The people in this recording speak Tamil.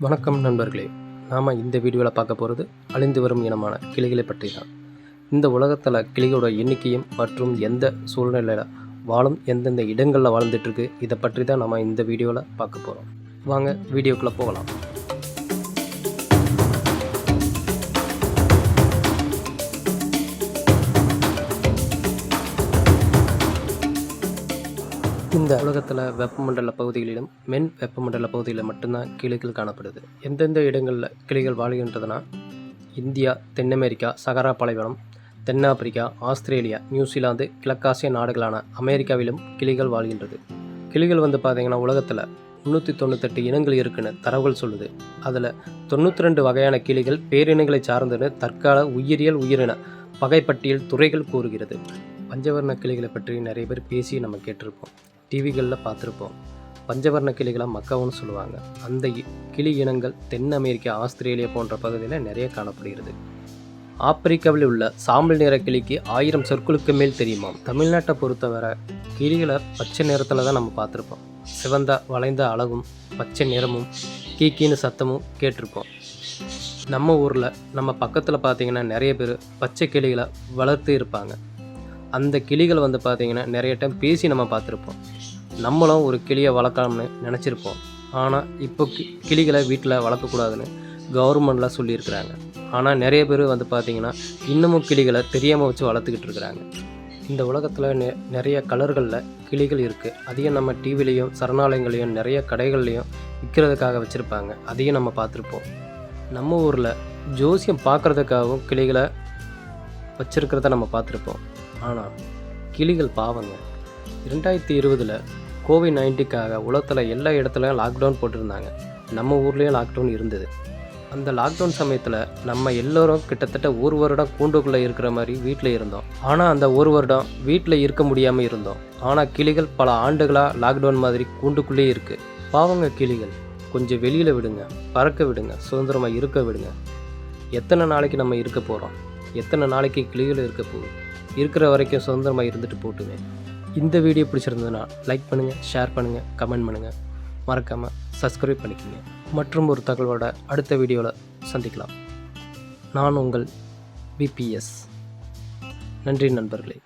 வணக்கம் நண்பர்களே. நாம் இந்த வீடியோவில் பார்க்க போகிறது அழிந்து வரும் இனமான கிளிகளை பற்றி தான். இந்த உலகத்தில் கிளிகளோட எண்ணிக்கையும் மற்றும் எந்த சூழ்நிலையில் வாழும், எந்தெந்த இடங்களில் வாழ்ந்துட்டுருக்கு, இதை பற்றி தான் நம்ம இந்த வீடியோவில் பார்க்க போகிறோம். வாங்க வீடியோக்குள்ளே போகலாம். இந்த உலகத்தில் வெப்பமண்டல பகுதிகளிலும் வெப்பமண்டல பகுதியில் மட்டும்தான் கிளிகள் காணப்படுது. எந்தெந்த இடங்களில் கிளிகள் வாழ்கின்றதுனா இந்தியா, தென் அமெரிக்கா, சகாரா பாலைவனம், தென்னாப்பிரிக்கா, ஆஸ்திரேலியா, நியூசிலாந்து, கிழக்காசிய நாடுகளான அமெரிக்காவிலும் கிளிகள் வாழ்கின்றது. கிளிகள் பார்த்திங்கன்னா உலகத்தில் 398 இனங்கள் இருக்குன்னு தரவுகள் சொல்லுது. அதில் 92 வகையான கிளிகள் பேரினங்களை சார்ந்துன்னு தற்கால உயிரின வகைப்பட்டியல் துறைகள் கூறுகிறது. பஞ்சவர்ண கிளிகளை பற்றி நிறைய பேர் பேசி நம்ம கேட்டிருப்போம், டிவிகளில் பார்த்துருப்போம். பஞ்சவர்ண கிளிகளை மக்காவுன்னு சொல்லுவாங்க. அந்த கிளி இனங்கள் தென் அமெரிக்கா, ஆஸ்திரேலியா போன்ற பகுதியில் நிறைய காணப்படுகிறது. ஆப்பிரிக்காவில் உள்ள சாம்பல் நிற கிளிக்கு 1000 சொற்களுக்கு மேல் தெரியுமாம். தமிழ்நாட்டை பொறுத்தவரை கிளிகளை பச்சை நிறத்தில் தான் நம்ம பார்த்துருப்போம். சிவந்த வளைந்த அழகும் பச்சை நிறமும் கீக்கின்னு சத்தமும் கேட்டிருப்போம். நம்ம ஊரில் நம்ம பக்கத்தில் பார்த்திங்கன்னா நிறைய பேர் பச்சை கிளிகளை வளர்த்து இருப்பாங்க. அந்த கிளிகள் பார்த்திங்கன்னா நிறைய டைம் பேசி நம்ம பார்த்துருப்போம். நம்மளும் ஒரு கிளியை வளர்க்கலாம்னு நினச்சிருப்போம். ஆனால் இப்போ கிளிகளை வீட்டில் வளர்க்கக்கூடாதுன்னு கவர்மெண்டில் சொல்லியிருக்கிறாங்க. ஆனால் நிறைய பேர் பார்த்திங்கன்னா இன்னமும் கிளிகளை தெரியாமல் வச்சு வளர்த்துக்கிட்டு இருக்கிறாங்க. இந்த உலகத்தில் நிறைய கலர்களில் கிளிகள் இருக்குது. அதையும் நம்ம டிவிலையும் சரணாலயங்களையும் நிறைய கடைகள்லையும் விற்கிறதுக்காக வச்சுருப்பாங்க. அதையும் நம்ம பார்த்துருப்போம். நம்ம ஊரில் ஜோசியம் பார்க்குறதுக்காகவும் கிளிகளை வச்சுருக்கிறத நம்ம பார்த்துருப்போம். ஆனால் கிளிகள் பாவங்க. 2020 கோவிட்-19க்காக உலகத்தில் எல்லா இடத்துலையும் லாக்டவுன் போட்டிருந்தாங்க. நம்ம ஊர்லேயும் லாக்டவுன் இருந்தது. அந்த லாக்டவுன் சமயத்தில் நம்ம எல்லோரும் கிட்டத்தட்ட ஒரு வருடம் கூண்டுக்குள்ளே இருக்கிற மாதிரி வீட்டில் இருந்தோம். ஆனால் அந்த ஒரு வருடம் வீட்டில் இருக்க முடியாமல் இருந்தோம். ஆனால் கிளிகள் பல ஆண்டுகளாக லாக்டவுன் மாதிரி கூண்டுக்குள்ளே இருக்குது. பாவங்க கிளிகள், கொஞ்சம் வெளியில் விடுங்க, பறக்க விடுங்க, சுதந்திரமாக இருக்க விடுங்க. எத்தனை நாளைக்கு நம்ம இருக்க போகிறோம்? எத்தனை நாளைக்கு கிளிகள் இருக்க போகுது? இருக்கிற வரைக்கும் சுதந்திரமாக இருந்துட்டு போட்டுங்க. இந்த வீடியோ பிடிச்சிருந்ததுன்னா லைக் பண்ணுங்கள், ஷேர் பண்ணுங்கள், கமெண்ட் பண்ணுங்கள். மறக்காமல் சப்ஸ்கிரைப் பண்ணிக்கோங்க. மற்றும் ஒரு தகவலோட அடுத்த வீடியோவில் சந்திக்கலாம். நான் உங்கள் பிபிஎஸ். நன்றி நண்பர்களே.